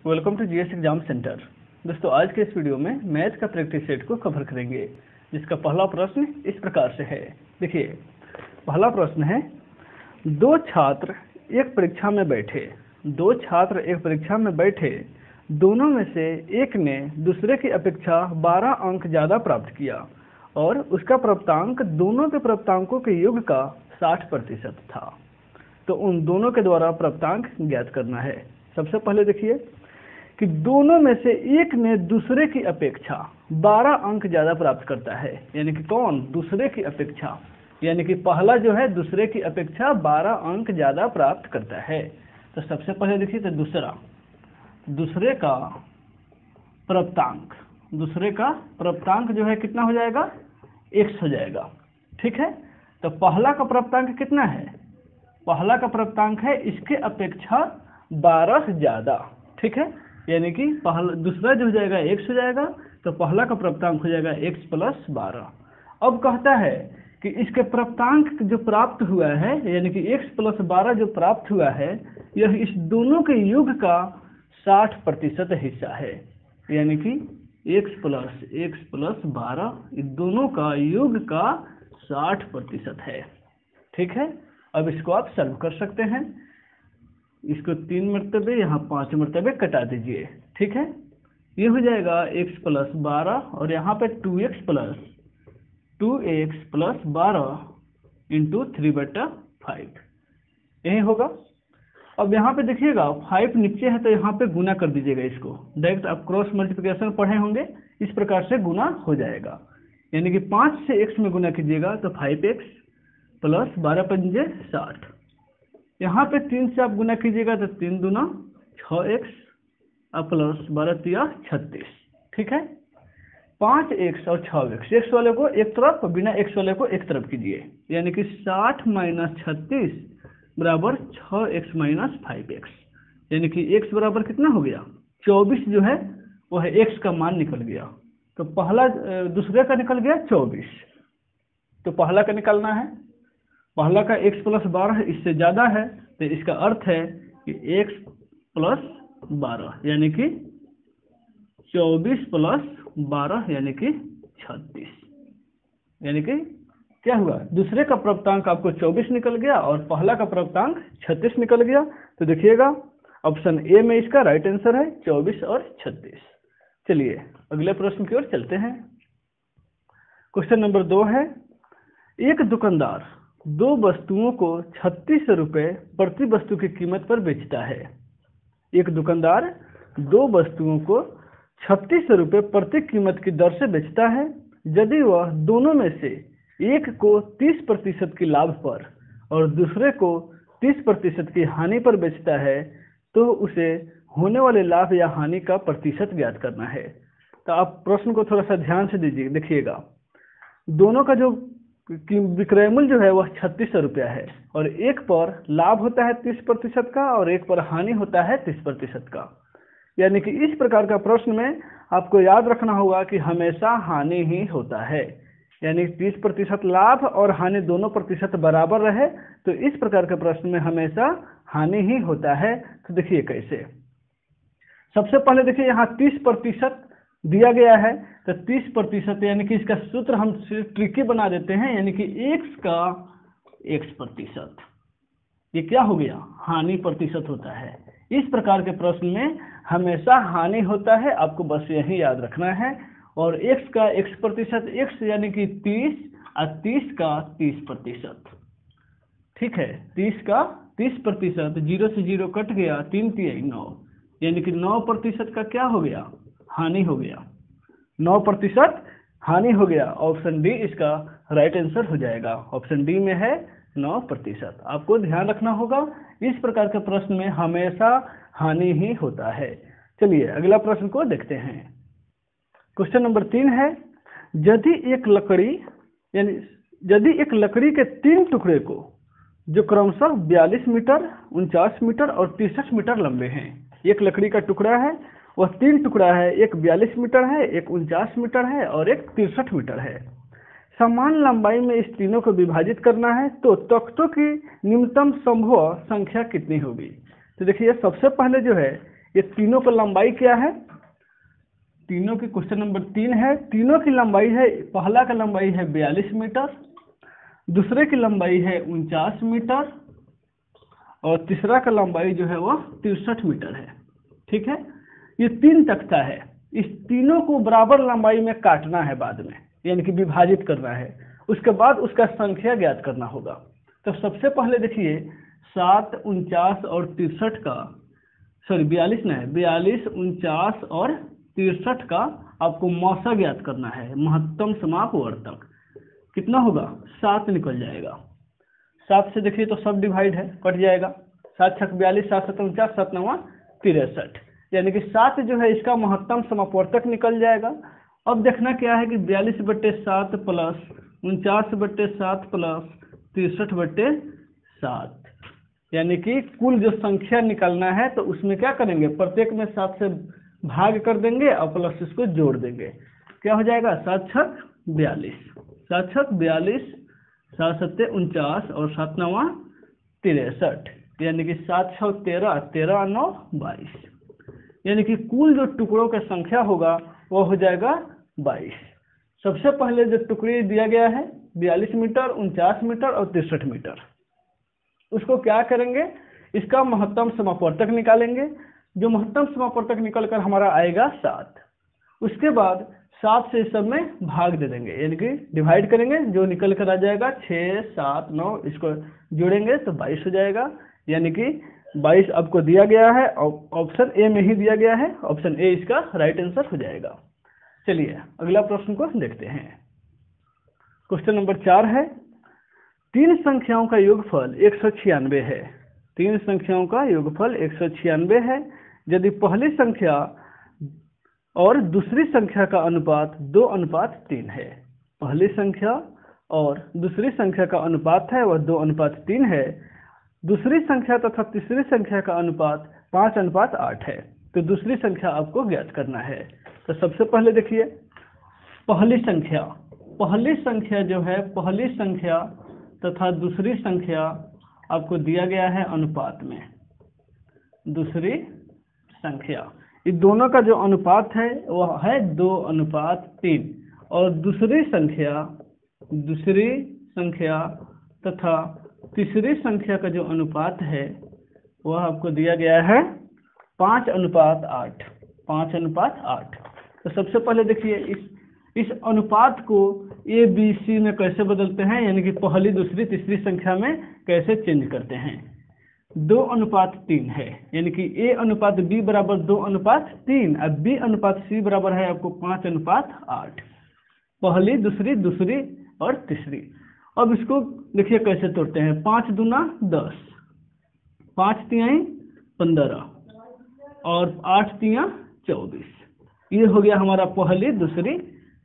Welcome to GS exam centre. दोस्तों, आज के इस वीडियो में मैथ का प्रैक्टिस सेट को कवर करेंगे, जिसका पहला प्रश्न इस प्रकार से है। देखिए, पहला प्रश्न है, दो छात्र एक परीक्षा में बैठे, दोनों में से एक ने दूसरे की अपेक्षा 12 अंक ज़्यादा प्राप्त किया और उसका प्राप्तांक दोनों के प्राप्तांकों के योग का 60% था। तो उन दोनों के द्वारा प्राप्तांक ज्ञात करना है। सबसे पहले देखिए कि दोनों में से एक ने दूसरे की अपेक्षा 12 अंक ज़्यादा प्राप्त करता है, यानी कि कौन? दूसरे की अपेक्षा, यानी कि पहला जो है दूसरे की अपेक्षा 12 अंक ज़्यादा प्राप्त करता है। तो सबसे पहले देखिए, तो दूसरे का प्राप्तांक जो है कितना हो जाएगा? x हो जाएगा। ठीक है, तो पहला का प्राप्तांक कितना है? पहला का प्राप्तांक है इसके अपेक्षा 12 ज़्यादा। ठीक है, यानी कि दूसरा जो हो जाएगा x हो जाएगा, तो पहला का प्राप्तांक हो जाएगा x + 12। अब कहता है कि इसके प्राप्तांक जो प्राप्त हुआ है, यानी कि x + 12 जो प्राप्त हुआ है, यह इस दोनों के योग का 60% हिस्सा है, यानी कि x + 12 इन दोनों का योग का 60% है। ठीक है, अब इसको आप सॉल्व कर सकते हैं। इसको 3 मरतबे, यहाँ 5 मरतबे कटा दीजिए। ठीक है, ये हो जाएगा x + 12 और यहाँ पे 2x + 12 × 3/5 यही होगा। अब यहाँ पे देखिएगा 5 नीचे है, तो यहाँ पे गुना कर दीजिएगा। इसको डायरेक्ट आप क्रॉस मल्टीप्लिकेशन पढ़े होंगे, इस प्रकार से गुना हो जाएगा। यानी कि 5 से x में गुना कीजिएगा तो 5x + 12 × 5 = 60। यहाँ पे 3 से आप गुना कीजिएगा तो 3 दूना 6x + 12 × 36। ठीक है, 5x और 6x, x वाले को एक तरफ, बिना x वाले को एक तरफ कीजिए, यानी कि 60 - 36 बराबर 6x - 5x, यानी कि x बराबर कितना हो गया? 24 जो है वो है x का मान निकल गया। तो दूसरे का निकल गया 24, तो पहला का निकालना है। पहला का x + 12 इससे ज़्यादा है, तो इसका अर्थ है कि x + 12 यानी कि 24 + 12 यानी कि 36, यानी कि क्या हुआ? दूसरे का प्राप्तांक आपको 24 निकल गया और पहला का प्राप्तांक 36 निकल गया। तो देखिएगा ऑप्शन ए में इसका राइट आंसर है 24 और 36। चलिए अगले प्रश्न की ओर चलते हैं। क्वेश्चन नंबर 2 है, एक दुकानदार 2 वस्तुओं को 36 रुपये प्रति वस्तु की कीमत पर बेचता है। एक दुकानदार 2 वस्तुओं को 36 रुपये प्रति कीमत की दर से बेचता है। यदि वह दोनों में से एक को 30% की लाभ पर और दूसरे को 30% की हानि पर बेचता है, तो उसे होने वाले लाभ या हानि का प्रतिशत ज्ञात करना है। तो आप प्रश्न को थोड़ा सा ध्यान से देखिएगा। दोनों का जो विक्रय मूल्य जो है वह 36 रुपया है और एक पर लाभ होता है 30% का और एक पर हानि होता है 30% का। यानी कि इस प्रकार का प्रश्न में आपको याद रखना होगा कि हमेशा हानि ही होता है, यानी 30% लाभ और हानि दोनों प्रतिशत बराबर रहे, तो इस प्रकार के प्रश्न में हमेशा हानि ही होता है। तो देखिए कैसे। सबसे पहले देखिए यहाँ 30% दिया गया है, तो 30% यानी कि इसका सूत्र हम ट्रिकी बना देते हैं, यानी कि x का x%, ये क्या हो गया? हानि प्रतिशत होता है। इस प्रकार के प्रश्न में हमेशा हानि होता है, आपको बस यही याद रखना है। और x का x%, x यानी कि 30 और 30 का 30%। ठीक है, 30 का 30%, 0 से 0 कट गया, 3 × 3 = 9, यानी कि 9% का क्या हो गया? हानि हो गया। 9% हानि हो गया। ऑप्शन डी इसका राइट आंसर हो जाएगा। ऑप्शन डी में है 9%। आपको ध्यान रखना होगा, इस प्रकार के प्रश्न में हमेशा हानि ही होता है। चलिए अगला प्रश्न को देखते हैं। क्वेश्चन नंबर 3 है, यदि एक लकड़ी के 3 टुकड़े को जो क्रमशः 42 मीटर, 49 मीटर और 63 मीटर लंबे हैं। एक लकड़ी का टुकड़ा है, वह 3 टुकड़ा है, एक 42 मीटर है, एक 49 मीटर है और एक 63 मीटर है। समान लंबाई में इस तीनों को विभाजित करना है, तो तख्तों की न्यूनतम संभव संख्या कितनी होगी? तो देखिए सबसे पहले जो है ये तीनों का लंबाई क्या है, तीनों की क्वेश्चन नंबर 3 है, तीनों की लंबाई है, पहला का लंबाई है 42 मीटर, दूसरे की लंबाई है 49 मीटर और तीसरा का लंबाई जो है वो 63 मीटर है। ठीक है, ये 3 तख्ता है, इस तीनों को बराबर लंबाई में काटना है बाद में, यानी कि विभाजित करना है, उसके बाद उसका संख्या ज्ञात करना होगा। तो सबसे पहले देखिए 7, 49 और 63 का, सॉरी 42 नहीं, 42, 49 और 63 का आपको मौसा ज्ञात करना है, महत्तम समापवर्तक कितना होगा, 7 निकल जाएगा। 7 से देखिए तो सब डिवाइड है, कट जाएगा, 7 छक 42, 7 7 49, 7 9 63, यानी कि 7 जो है इसका महत्तम समापवर्तक निकल जाएगा। अब देखना क्या है कि 42/7 प्लस 49/7 प्लस 63/7, यानी कि कुल जो संख्या निकालना है तो उसमें क्या करेंगे, प्रत्येक में 7 से भाग कर देंगे और प्लस इसको जोड़ देंगे, क्या हो जाएगा 7 छक 42, 7 छक 42, 7 7 49 और 7 9 63, यानी कि 7 6 13, 13 9 22, यानी कि कुल जो टुकड़ों का संख्या होगा वो हो जाएगा 22। सबसे पहले जो टुकड़ी दिया गया है 42 मीटर, 49 मीटर और 63 मीटर, उसको क्या करेंगे, इसका महत्तम समापवर्तक निकालेंगे, जो महत्तम समापवर्तक निकल कर हमारा आएगा 7। उसके बाद 7 से इस सब में भाग दे देंगे, यानी कि डिवाइड करेंगे, जो निकल कर आ जाएगा 6 7 9, इसको जोड़ेंगे तो 22 हो जाएगा, यानी कि 22 आपको दिया गया है, ऑप्शन ए में ही दिया गया है, ऑप्शन ए इसका राइट आंसर हो जाएगा। चलिए अगला प्रश्न को देखते हैं। क्वेश्चन नंबर 4 है, 3 संख्याओं का योगफल 196 है, 3 संख्याओं का योगफल 196 है, यदि पहली संख्या और दूसरी संख्या का अनुपात 2:3 है, पहली संख्या और दूसरी संख्या का अनुपात है वह 2:3 है, दूसरी संख्या तथा तीसरी संख्या का अनुपात 5:8 है, तो दूसरी संख्या आपको ज्ञात करना है। तो सबसे पहले देखिए पहली संख्या जो है, पहली संख्या तथा दूसरी संख्या आपको दिया गया है अनुपात में, दूसरी संख्या, ये दोनों का जो अनुपात है वह है 2:3 और दूसरी संख्या तथा तीसरी संख्या का जो अनुपात है वह आपको दिया गया है 5:8, 5:8। तो सबसे पहले देखिए इस अनुपात को ए बी सी में कैसे बदलते हैं, यानी कि पहली दूसरी तीसरी संख्या में कैसे चेंज करते हैं। 2:3 है, यानी कि ए अनुपात बी बराबर 2:3 और बी अनुपात सी बराबर है आपको 5:8, पहली दूसरी दूसरी और तीसरी। अब इसको देखिए कैसे तोड़ते हैं, 5 दूना 10, 5 तिहाई 15 और 8 तिहाई 24, ये हो गया हमारा पहली दूसरी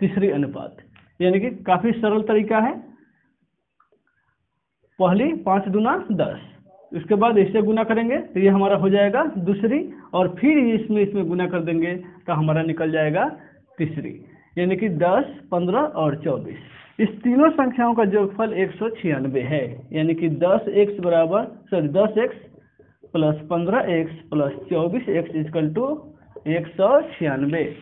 तीसरी अनुपात, यानी कि काफी सरल तरीका है। पहली 5 दूना 10, इसके बाद इससे गुना करेंगे तो ये हमारा हो जाएगा दूसरी, और फिर इसमें गुना कर देंगे तो हमारा निकल जाएगा तीसरी, यानी कि 10 15 और 24। इस तीनों संख्याओं का योगफल 196 है, यानी कि 10x plus 15x plus 24x equal to 196।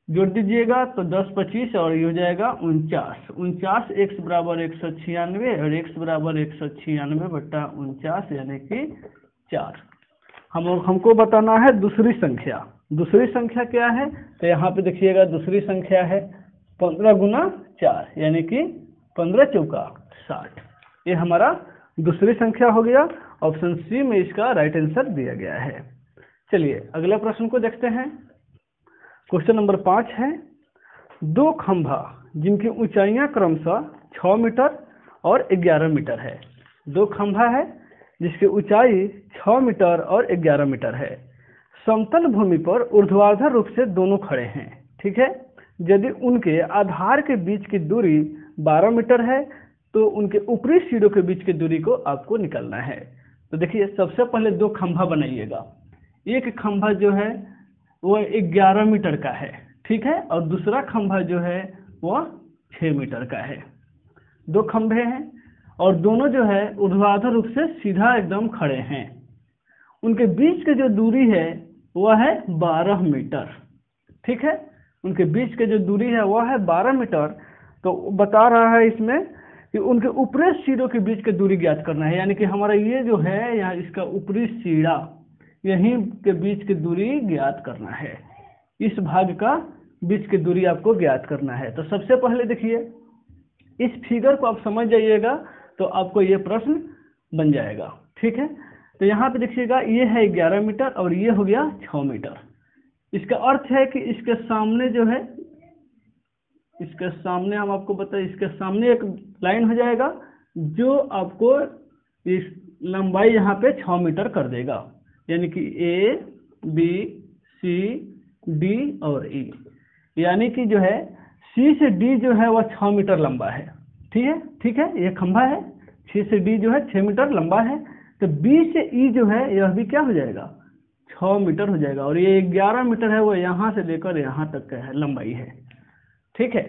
जोड़ दीजिएगा तो 10 25 और ये हो जाएगा 49, x बराबर 196 और x बराबर 196/49, यानी कि 4। हमको बताना है दूसरी संख्या। दूसरी संख्या क्या है, तो यहाँ पे देखिएगा दूसरी संख्या है 15 गुना 4, यानी कि 15 चौका 60, ये हमारा दूसरी संख्या हो गया। ऑप्शन सी में इसका राइट आंसर दिया गया है। चलिए अगला प्रश्न को देखते हैं। क्वेश्चन नंबर 5 है, 2 खंभा जिनकी ऊंचाइयां क्रमशः 6 मीटर और 11 मीटर है। 2 खंभा है जिसकी ऊंचाई 6 मीटर और 11 मीटर है, समतल भूमि पर ऊर्ध्वाधर रूप से दोनों खड़े हैं। ठीक है, यदि उनके आधार के बीच की दूरी 12 मीटर है तो उनके ऊपरी सिरों के बीच की दूरी को आपको निकालना है। तो देखिए सबसे पहले 2 खंभा बनाइएगा। एक खंभा जो है वो 11 मीटर का है, ठीक है, और दूसरा खंभा जो है वो 6 मीटर का है। 2 खंभे हैं और दोनों जो है ऊर्ध्वाधर रूप से सीधा एकदम खड़े हैं। उनके बीच की जो दूरी है वह है 12 मीटर। ठीक है, उनके बीच के जो दूरी है वह है 12 मीटर। तो बता रहा है इसमें कि उनके ऊपरी सिरों के बीच की दूरी ज्ञात करना है, यानी कि हमारा ये जो है यहाँ इसका ऊपरी सिरा यहीं के बीच की दूरी ज्ञात करना है। इस भाग का बीच की दूरी आपको ज्ञात करना है। तो सबसे पहले देखिए इस फिगर को आप समझ जाइएगा तो आपको ये प्रश्न बन जाएगा। ठीक है, तो यहाँ पे देखिएगा ये है 11 मीटर और ये हो गया 6 मीटर। इसका अर्थ है कि इसके सामने जो है, इसके सामने हम आपको बताएं, इसके सामने एक लाइन हो जाएगा जो आपको इस लंबाई यहाँ पे 6 मीटर कर देगा, यानी कि ए बी सी डी और ई, यानी कि जो है सी से डी जो है वह 6 मीटर लंबा है। ठीक है, ये खंभा है, 6 से डी जो है 6 मीटर लंबा है। तो बी से ई जो है यह भी क्या हो जाएगा, 6 मीटर हो जाएगा। और ये 11 मीटर है वो यहाँ से लेकर यहाँ तक का है लंबाई है। ठीक है,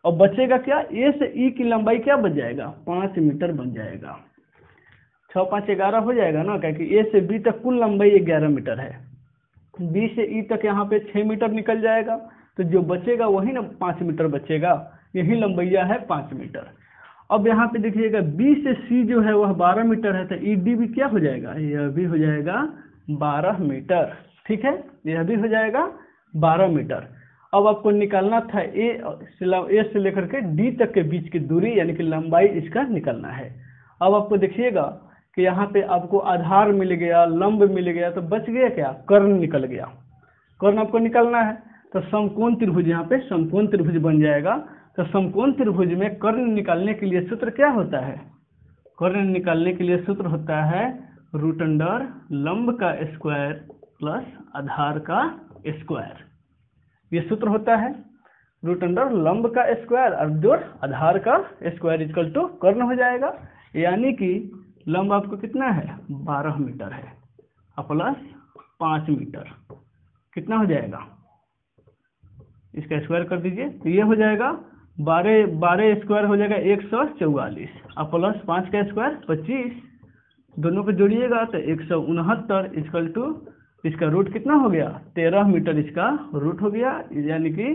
और बचेगा क्या, ए से ई की लंबाई क्या बच जाएगा, 5 मीटर बन जाएगा। 6 5 11 हो जाएगा ना, क्योंकि ए से बी तक कुल लंबाई 11 मीटर है। बी से ई तक यहाँ पे 6 मीटर निकल जाएगा, तो जो बचेगा वही ना 5 मीटर बचेगा, यही लंबाइया है 5 मीटर। अब यहाँ पे देखिएगा बी से सी जो है वह 12 मीटर है, तो ई डी भी क्या हो जाएगा, यह भी हो जाएगा 12 मीटर। ठीक है, यह भी हो जाएगा 12 मीटर। अब आपको निकालना था ए से लेकर के डी तक के बीच की दूरी, यानी कि लंबाई इसका निकालना है। अब आपको देखिएगा कि यहाँ पे आपको आधार मिल गया, लंब मिल गया, तो बच गया क्या, कर्ण निकल गया। कर्ण आपको निकालना है तो समकोण त्रिभुज, यहाँ पे समकोण त्रिभुज बन जाएगा। तो समकोण त्रिभुज में कर्ण निकालने के लिए सूत्र क्या होता है, कर्ण निकालने के लिए सूत्र होता है रूट अंडर लंब का स्क्वायर प्लस आधार का स्क्वायर। ये सूत्र होता है रूट अंडर लंब का स्क्वायर और जोड़ आधार का स्क्वायर इक्वल टू कर्ण हो जाएगा। यानी कि लंब आपको कितना है, 12 मीटर है और प्लस 5 मीटर कितना हो जाएगा, इसका स्क्वायर कर दीजिए तो ये हो जाएगा 12 स्क्वायर हो जाएगा 144 और प्लस 5 का स्क्वायर 25, दोनों को जोड़िएगा तो 169 इक्वल टू इसका रूट कितना हो गया, 13 मीटर इसका रूट हो गया। यानी कि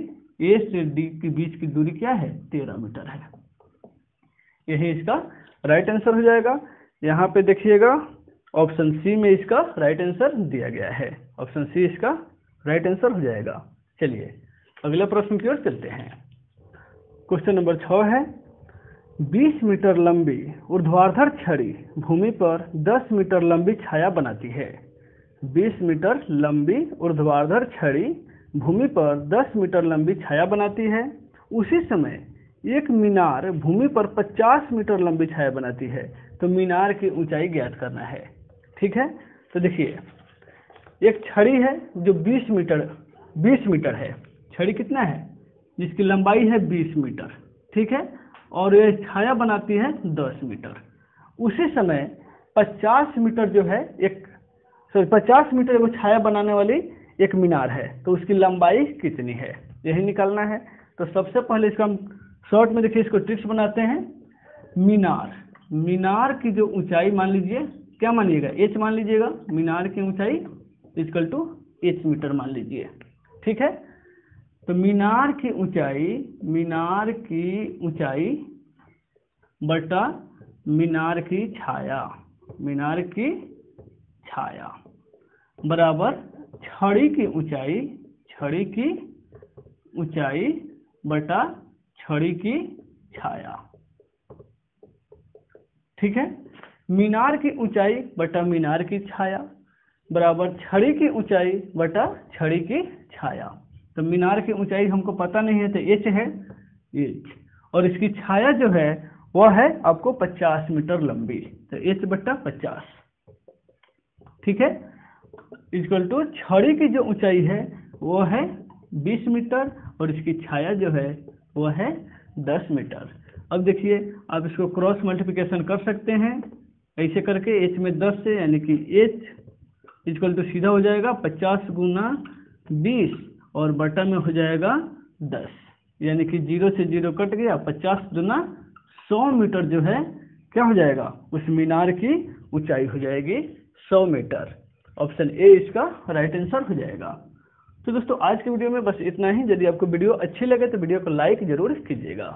ए से डी के बीच की दूरी क्या है, 13 मीटर है। यही इसका राइट आंसर हो जाएगा। यहाँ पे देखिएगा ऑप्शन सी में इसका राइट आंसर दिया गया है, ऑप्शन सी इसका राइट आंसर हो जाएगा। चलिए अगले प्रश्न की ओर चलते हैं। क्वेश्चन नंबर 6 है, 20 मीटर लंबी ऊर्ध्वाधर छड़ी भूमि पर 10 मीटर लंबी छाया बनाती है। 20 मीटर लंबी ऊर्ध्वाधर छड़ी भूमि पर 10 मीटर लंबी छाया बनाती है। उसी समय एक मीनार भूमि पर 50 मीटर लंबी छाया बनाती है। तो मीनार की ऊंचाई ज्ञात करना है। ठीक है, तो देखिए एक छड़ी है जो 20 मीटर है, छड़ी कितना है, जिसकी लंबाई है 20 मीटर। ठीक है, और ये छाया बनाती है 10 मीटर। उसी समय 50 मीटर जो है 50 मीटर वो छाया बनाने वाली एक मीनार है, तो उसकी लंबाई कितनी है, यही निकालना है। तो सबसे पहले इसका हम शॉर्ट में देखिए इसको ट्रिक्स बनाते हैं। मीनार की जो ऊंचाई मान लीजिए, क्या मानिएगा, एच मान लीजिएगा, मीनार की ऊंचाई इक्वल टू एच मीटर मान लीजिए। ठीक है, तो मीनार की ऊंचाई बटा मीनार की छाया बराबर छड़ी की ऊंचाई बटा छड़ी की छाया। ठीक है, मीनार की ऊंचाई बटा मीनार की छाया बराबर छड़ी की ऊंचाई बटा छड़ी की छाया। तो मीनार की ऊंचाई हमको पता नहीं है तो एच है, एच, और इसकी छाया जो है वह है आपको 50 मीटर लंबी, तो एच बटा 50। ठीक है, इक्वल टू छड़ी की जो ऊंचाई है वो है 20 मीटर और इसकी छाया जो है वो है 10 मीटर। अब देखिए आप इसको क्रॉस मल्टीप्लिकेशन कर सकते हैं ऐसे करके, एच में 10 से, यानी कि एच इक्वल टू सीधा हो जाएगा 50 गुना 20 और बटा में हो जाएगा 10, यानी कि 0 से 0 कट गया, 50 गुना 100 मीटर जो है क्या हो जाएगा, उस मीनार की ऊंचाई हो जाएगी 100 मीटर। ऑप्शन ए इसका राइट आंसर हो जाएगा। तो दोस्तों आज के वीडियो में बस इतना ही। यदि आपको वीडियो अच्छी लगे तो वीडियो को लाइक जरूर कीजिएगा।